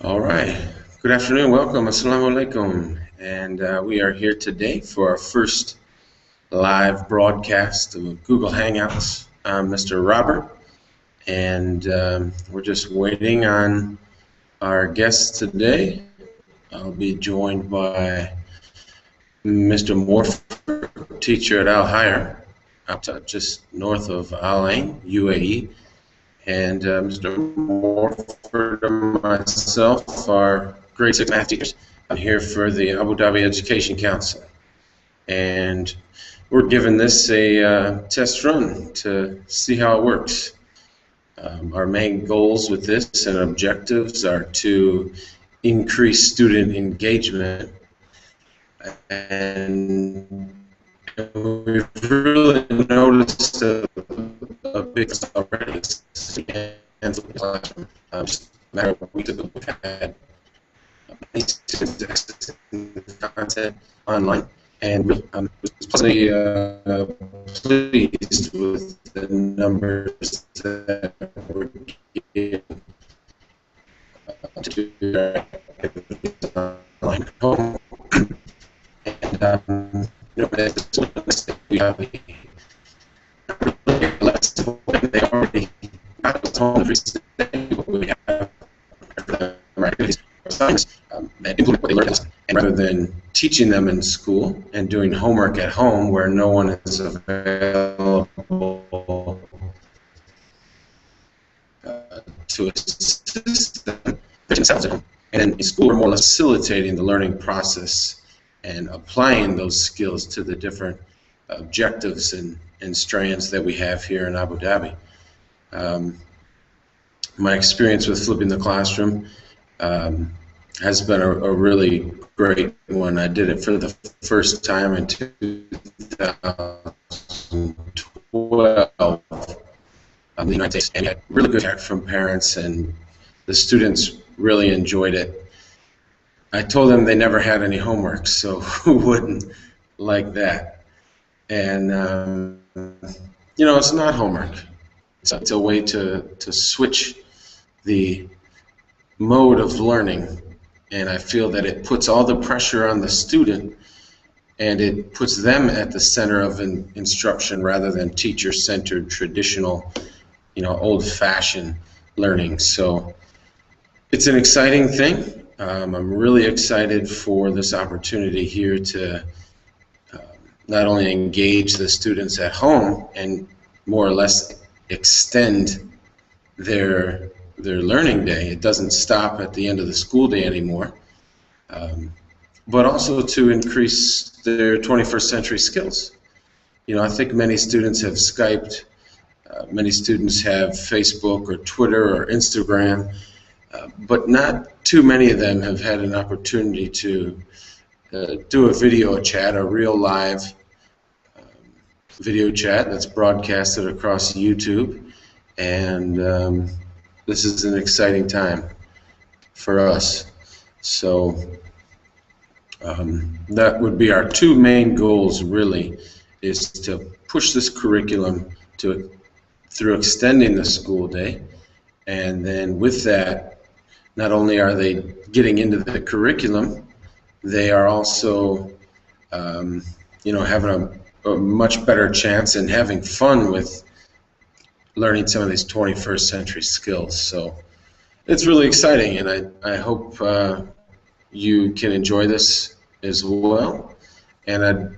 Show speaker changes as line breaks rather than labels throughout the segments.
All right. Good afternoon. Welcome. Assalamu alaikum. And we are here today for our first live broadcast of Google Hangouts. I'm Mr. Robert, and we're just waiting on our guests today. I'll be joined by Mr. Morford, teacher at Al Hire, just north of Al Ain, UAE. And Mr. Morford and myself are grade 6 math teachers. I'm here for the Abu Dhabi Education Council. And we're giving this a test run to see how it works. Our main goals with this and objectives are to increase student engagement, and we've really noticed a big already. And just a matter of weeks ago, we've had many students accessing the content online, and we was pleasantly pleased with the numbers that we're getting to online home. And we have less when they already got the home we have activities that implement what they learned, and rather than teaching them in school and doing homework at home where no one is available to assist them, themselves at home. And then in school, we're more or less facilitating the learning process and applying those skills to the different objectives and strands that we have here in Abu Dhabi. My experience with flipping the classroom has been a really great one. I did it for the first time in 2012 in the United States, and I had really good feedback from parents, and the students really enjoyed it. I told them they never had any homework, so who wouldn't like that? And you know, it's not homework. It's a way to switch the mode of learning, and I feel that it puts all the pressure on the student, and it puts them at the center of instruction rather than teacher-centered, traditional, you know, old-fashioned learning. So it's an exciting thing. I'm really excited for this opportunity here to not only engage the students at home and more or less extend their learning day. It doesn't stop at the end of the school day anymore, but also to increase their 21st century skills. You know, I think many students have Skyped, many students have Facebook or Twitter or Instagram, but not too many of them have had an opportunity to do a video chat, a real live video chat that's broadcasted across YouTube, and this is an exciting time for us. So that would be our two main goals, really, is to push this curriculum through extending the school day, and then with that, not only are they getting into the curriculum, they are also you know, having a much better chance and having fun with learning some of these 21st century skills. So it's really exciting, and I hope you can enjoy this as well. And I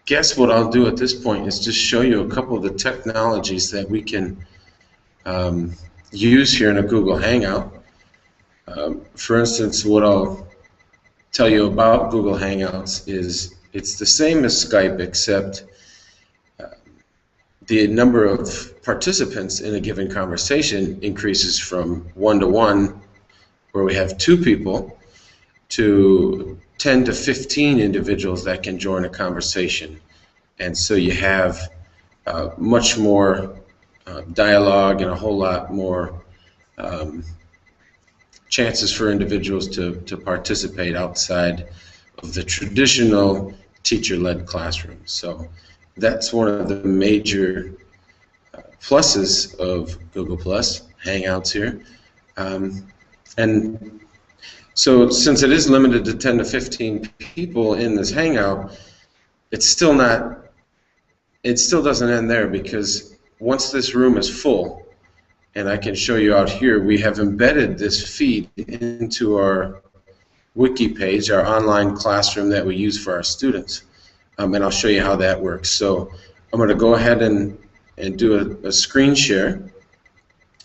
guess what I'll do at this point is just show you a couple of the technologies that we can use here in a Google Hangout. For instance, what I'll tell you about Google Hangouts is it's the same as Skype, except the number of participants in a given conversation increases from 1 to 1, where we have 2 people, to 10 to 15 individuals that can join a conversation. And so you have much more dialogue and a whole lot more chances for individuals to participate outside of the traditional teacher-led classroom. So that's one of the major pluses of Google Plus Hangouts here. And So since it is limited to 10 to 15 people in this Hangout, it's still not, it still doesn't end there, because once this room is full, and I can show you out here, we have embedded this feed into our wiki page, our online classroom that we use for our students. And I'll show you how that works. So I'm going to go ahead and do a screen share.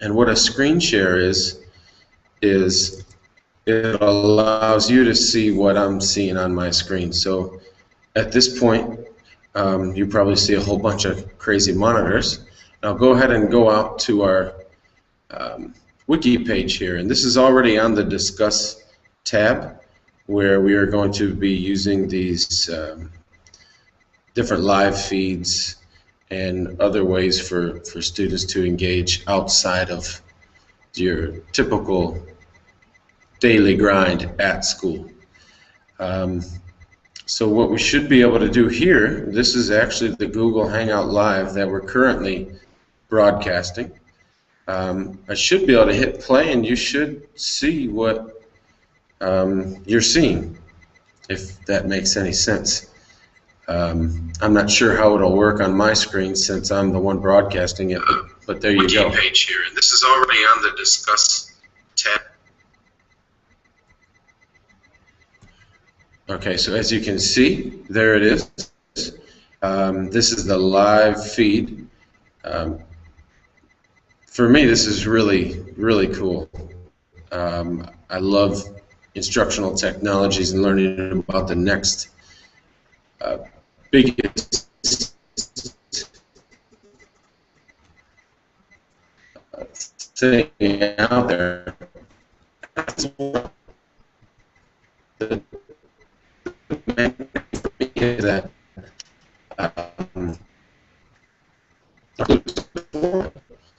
And what a screen share is it allows you to see what I'm seeing on my screen. So at this point, you probably see a whole bunch of crazy monitors. I'll go ahead and go out to our wiki page here, and this is already on the Discuss tab, where we are going to be using these different live feeds and other ways for students to engage outside of your typical daily grind at school. So what we should be able to do here, this is actually the Google Hangout Live that we're currently broadcasting. I should be able to hit play, and you should see what you're seeing, if that makes any sense. I'm not sure how it'll work on my screen since I'm the one broadcasting it, but there you go. Page here, and this is already on the Discuss tab. Okay, so as you can see, there it is. This is the live feed. For me, this is really, really cool. I love instructional technologies and learning about the next biggest thing out there. The main thing for me is that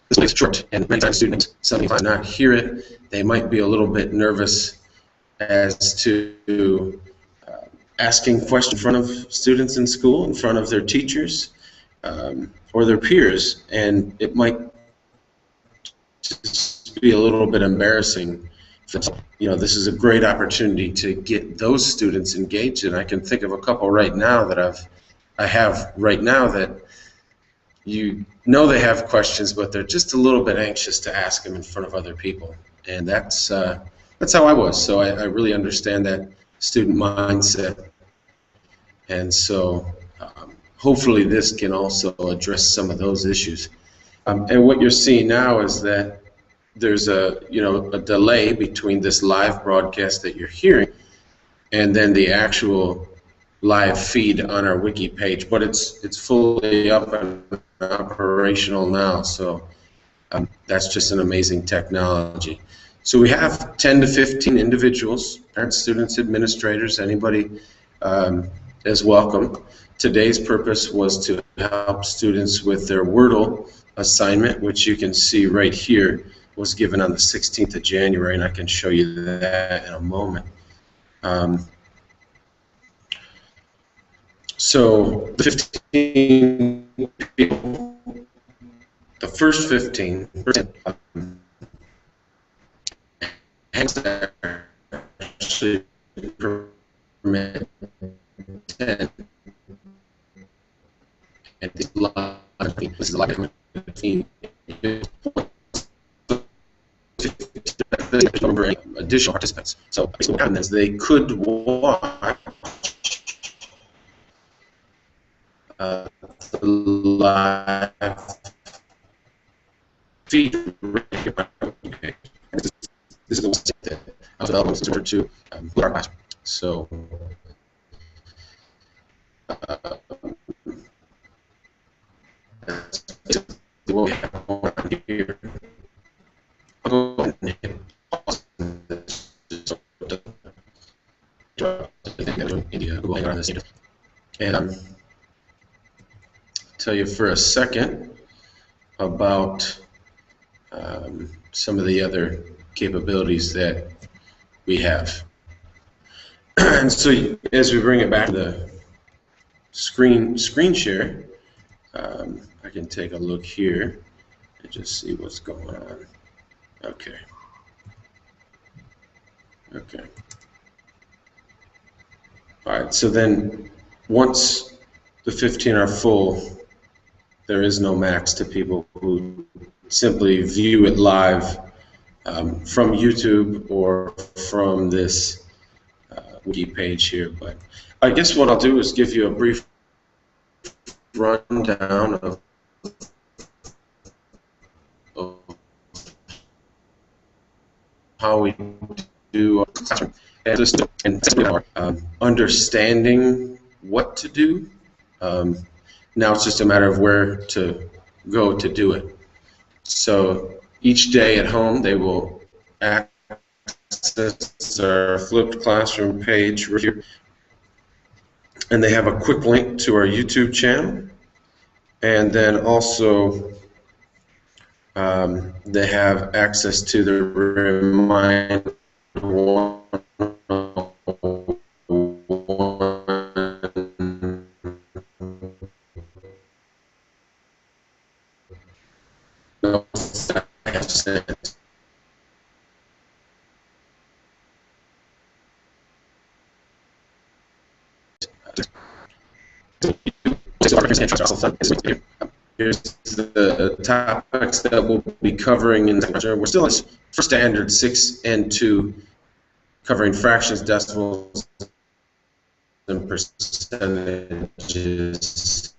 this makes short, and many times students suddenly might not hear it. They might be a little bit nervous as to asking questions in front of students in school, in front of their teachers or their peers, and it might just be a little bit embarrassing. You know, this is a great opportunity to get those students engaged, and I can think of a couple right now that I have right now that you know they have questions, but they're just a little bit anxious to ask them in front of other people, and that's how I was. So I really understand that student mindset, and so hopefully this can also address some of those issues. And what you're seeing now is that there's a delay between this live broadcast that you're hearing and then the actual live feed on our wiki page, but it's fully up and operational now. So that's just an amazing technology. So we have 10 to 15 individuals, parents, students, administrators, anybody is welcome. Today's purpose was to help students with their WORDLE assignment, which you can see right here was given on the 16th of January, and I can show you that in a moment. So the 15 people, the first 15, actually permit 10. And this is a lot of 15. Additional participants. So basically what happened is they could watch the live feed. This is the one that I was developing to put our class. So what we have on here. I'll go ahead and hit pause and tell you for a second about some of the other capabilities that we have. And so as we bring it back to the screen share, I can take a look here and just see what's going on. Okay. Okay. All right, so then once the 15 are full, there is no max to people who simply view it live from YouTube or from this wiki page here. But I guess what I'll do is give you a brief rundown of how we do our classroom and just understanding what to do. Now it's just a matter of where to go to do it. So each day at home they will access our flipped classroom page right here, and they have a quick link to our YouTube channel, and then also they have access to the Remind 101 notes that I have sent. Here's the topics that we'll be covering in the semester. We're still in for standard 6 and 2, covering fractions, decimals, and percentages.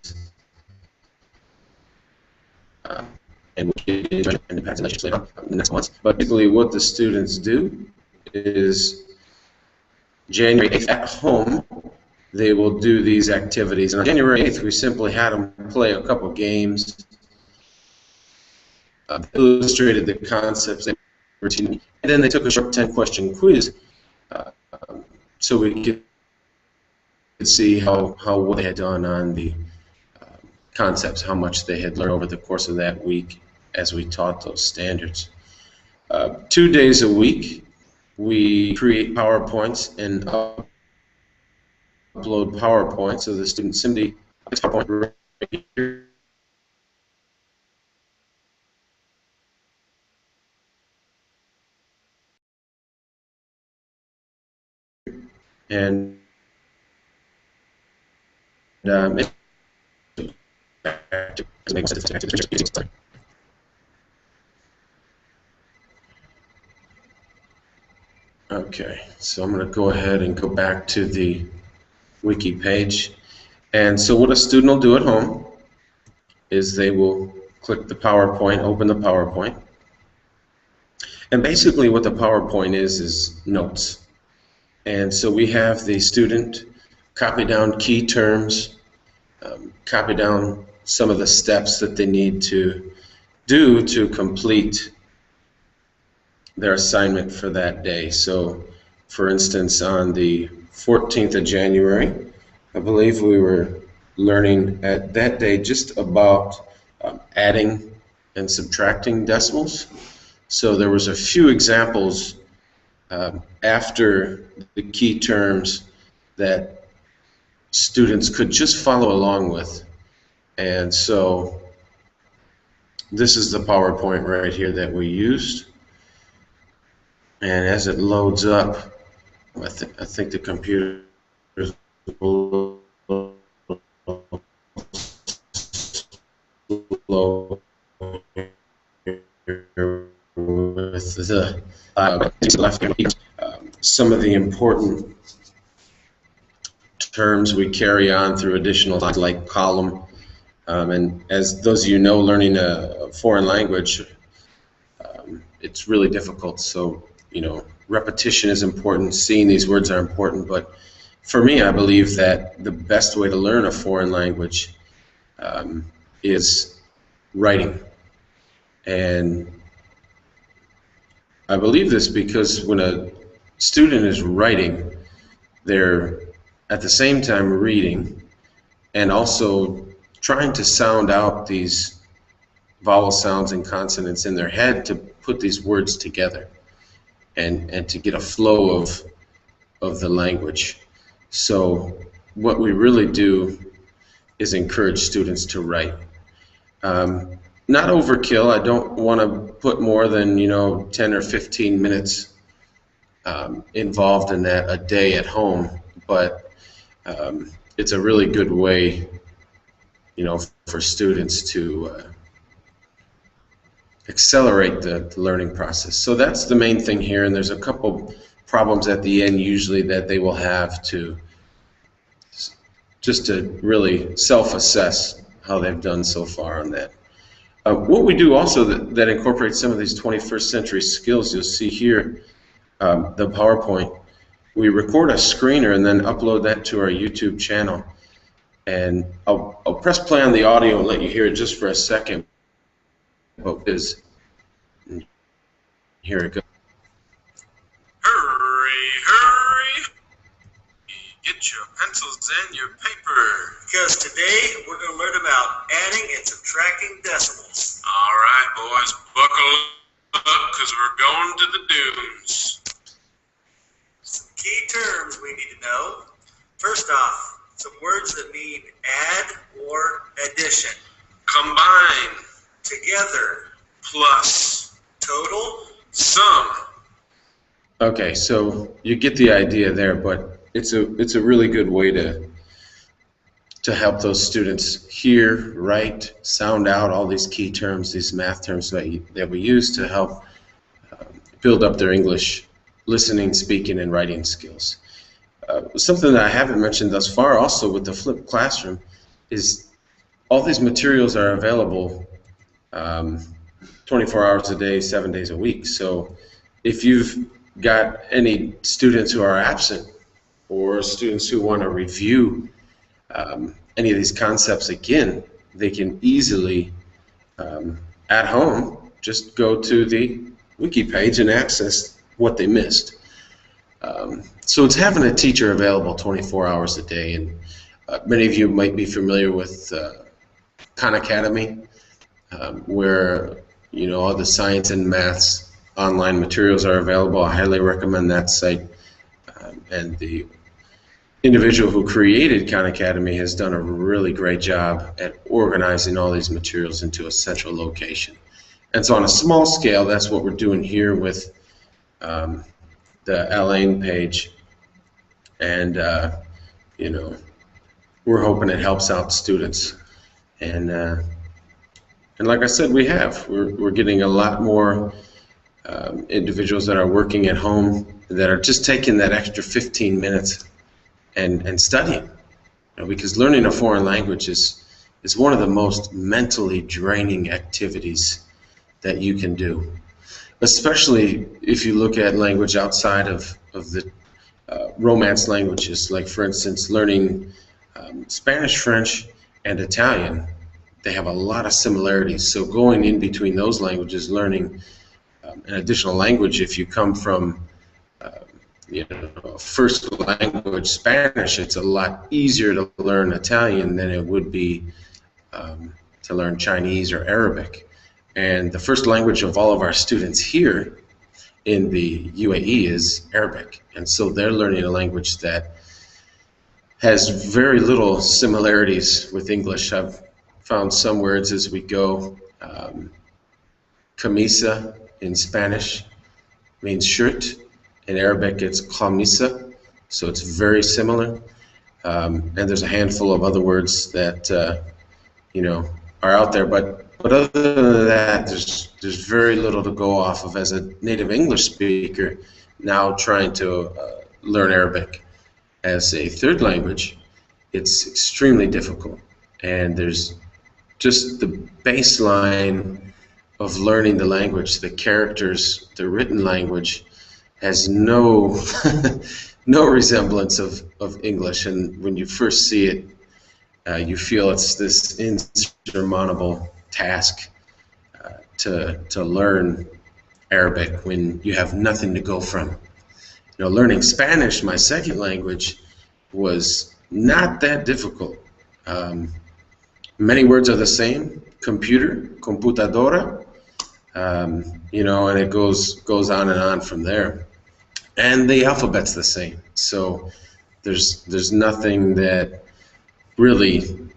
And we'll get into independent later on in the next months. But basically what the students do is January 8th at home, they will do these activities. And on January 8th, we simply had them play a couple games, illustrated the concepts they were teaching, and then they took a short 10-question quiz so we could see how well they had done on the concepts, how much they had learned over the course of that week as we taught those standards. 2 days a week, we create PowerPoints and upload PowerPoint, so the student simply gets PowerPoint right here. And okay, so I'm going to go ahead and go back to the wiki page. And so what a student will do at home is they will click the PowerPoint, open the PowerPoint. And basically what the PowerPoint is notes. And so we have the student copy down key terms, copy down some of the steps that they need to do to complete their assignment for that day. So, for instance, on the 14th of January, I believe we were learning at that day just about adding and subtracting decimals. So there was a few examples after the key terms that students could just follow along with. And so this is the PowerPoint right here that we used. And as it loads up, I think the computer is slow with the left. Some of the important terms we carry on through additional lines like column. And as those of you know, learning a foreign language, it's really difficult. So, you know, repetition is important, seeing these words are important, but for me, I believe that the best way to learn a foreign language is writing. And I believe this because when a student is writing, they're at the same time reading and also trying to sound out these vowel sounds and consonants in their head to put these words together and to get a flow of the language. So what we really do is encourage students to write. Not overkill. I don't want to put more than 10 or 15 minutes involved in that a day at home, but it's a really good way, for students to accelerate the learning process. So that's the main thing here, and there's a couple problems at the end usually that they will have to just to really self-assess how they've done so far on that. What we do also that incorporates some of these 21st century skills, you'll see here, the PowerPoint, we record a screener and then upload that to our YouTube channel. And I'll press play on the audio and let you hear it just for a second. But here it goes.
Hurry, hurry! Get your pencils and your paper.
Because today we're going to learn about adding and subtracting decimals.
All right, boys, buckle up because we're going to the dunes.
Some key terms we need to know. First off, some words that mean add or addition.
Combine.
Together.
Plus.
Total.
Sum.
Okay, so you get the idea there, but it's a really good way to help those students hear, write, sound out all these key terms, these math terms that we use to help build up their English listening, speaking, and writing skills. Something that I haven't mentioned thus far also with the flipped classroom is all these materials are available 24 hours a day, 7 days a week. So if you've got any students who are absent or students who want to review any of these concepts again, they can easily, at home, just go to the wiki page and access what they missed. So it's having a teacher available 24 hours a day, and many of you might be familiar with Khan Academy, where all the science and maths online materials are available. I highly recommend that site, and the individual who created Khan Academy has done a really great job at organizing all these materials into a central location. And so on a small scale, that's what we're doing here with the Alain page, and we're hoping it helps out students. And like I said, we're getting a lot more individuals that are working at home that are just taking that extra 15 minutes and studying, because learning a foreign language is one of the most mentally draining activities that you can do, especially if you look at language outside of the Romance languages. Like, for instance, learning Spanish, French, and Italian, they have a lot of similarities. So going in between those languages, learning an additional language, if you come from first language Spanish, it's a lot easier to learn Italian than it would be to learn Chinese or Arabic. And the first language of all of our students here in the UAE is Arabic. And so they're learning a language that has very little similarities with English. I've found some words as we go. Camisa in Spanish means shirt. In Arabic, it's khamisa, so it's very similar. And there's a handful of other words that are out there, but other than that, there's very little to go off of. As a native English speaker, now trying to learn Arabic as a third language, it's extremely difficult. And there's just the baseline of learning the language, the characters, the written language has no resemblance of English, and when you first see it, you feel it's this insurmountable task to learn Arabic when you have nothing to go from. Learning Spanish, my second language, was not that difficult. Many words are the same: computer, computadora, and it goes on and on from there. And the alphabet's the same. So there's nothing that really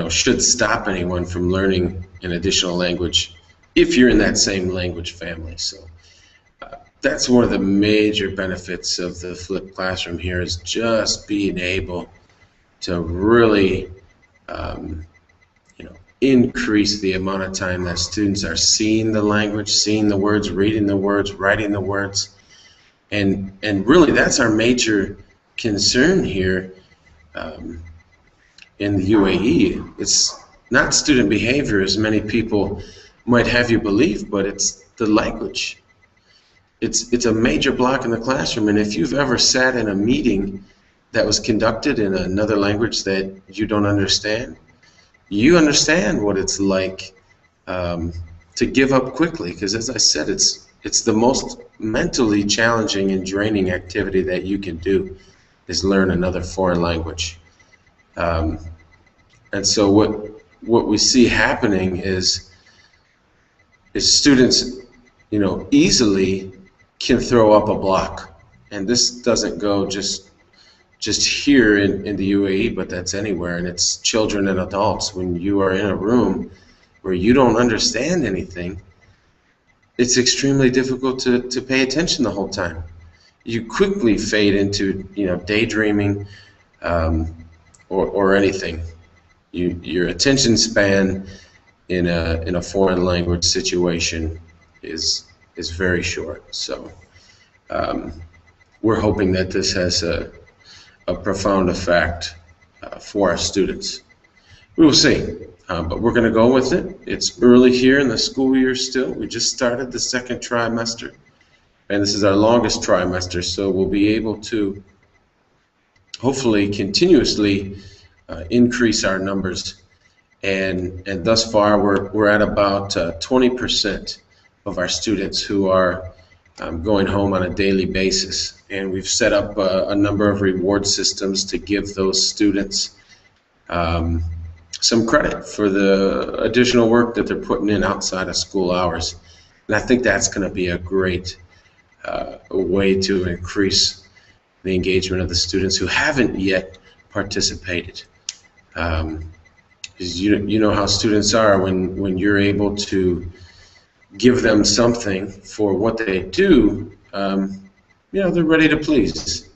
should stop anyone from learning an additional language if you're in that same language family. So that's one of the major benefits of the flipped classroom here, is just being able to really increase the amount of time that students are seeing the language, seeing the words, reading the words, writing the words. And really that's our major concern here in the UAE. It's not student behavior, as many people might have you believe, but it's the language. It's a major block in the classroom, and if you've ever sat in a meeting that was conducted in another language that you don't understand, you understand what it's like to give up quickly, because as I said, it's the most mentally challenging and draining activity that you can do, is learn another foreign language. And so what we see happening is students, easily can throw up a block, and this doesn't go just here in the UAE, but that's anywhere, and it's children and adults. When you are in a room where you don't understand anything, it's extremely difficult to pay attention the whole time. You quickly fade into daydreaming or anything. Your attention span in a foreign language situation is very short. So we're hoping that this has a profound effect for our students. We will see, but we're going to go with it. It's early here in the school year still. We just started the second trimester, and this is our longest trimester, so we'll be able to hopefully continuously increase our numbers, and thus far we're at about 20% of our students who are going home on a daily basis, and we've set up a number of reward systems to give those students some credit for the additional work that they're putting in outside of school hours. And I think that's going to be a great way to increase the engagement of the students who haven't yet participated. Because you know how students are when you're able to give them something for what they do, they're ready to please.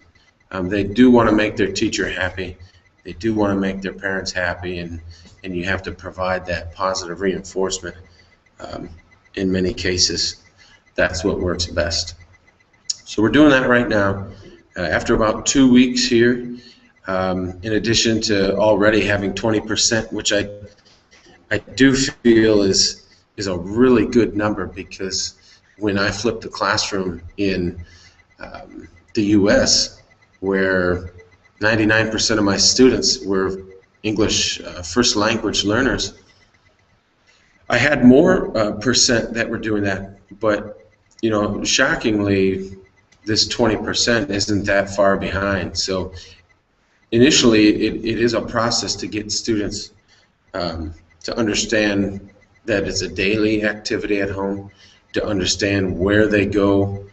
They do want to make their teacher happy. They do want to make their parents happy, and you have to provide that positive reinforcement. In many cases, that's what works best. So we're doing that right now. After about 2 weeks here, in addition to already having 20%, which I do feel is a really good number, because when I flipped the classroom in the US, where 99% of my students were English first language learners, I had more percent that were doing that, but shockingly, this 20% isn't that far behind. So initially, it is a process to get students to understand that it's a daily activity at home, to understand where they go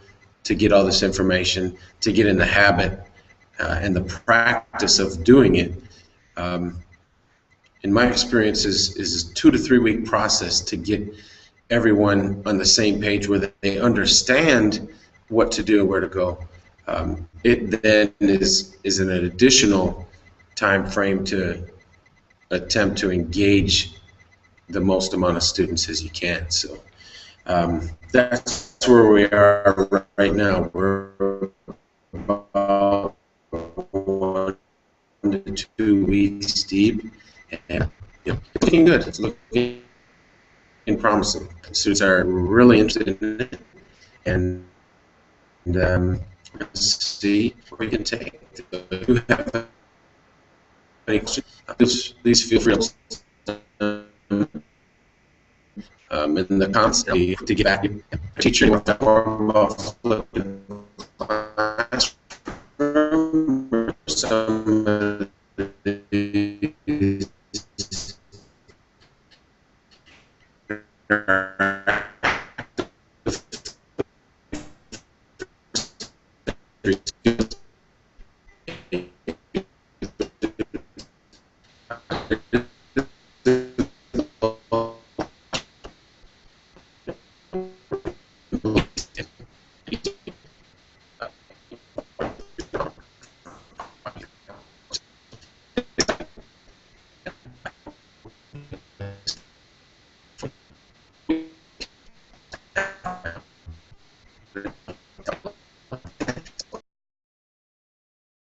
to get all this information, to get in the habit and the practice of doing it. In my experience, is a 2 to 3 week process to get everyone on the same page where they understand what to do and where to go. It then is an additional time frame to attempt to engage the most amount of students as you can. So that's where we are right now. We're about 1 to 2 weeks deep, and it's looking good. It's looking promising. Students are really interested in it, and let's see where we can take it. If you have any questions, please feel free to in the comments to get back to teaching about flipping classroom or some of these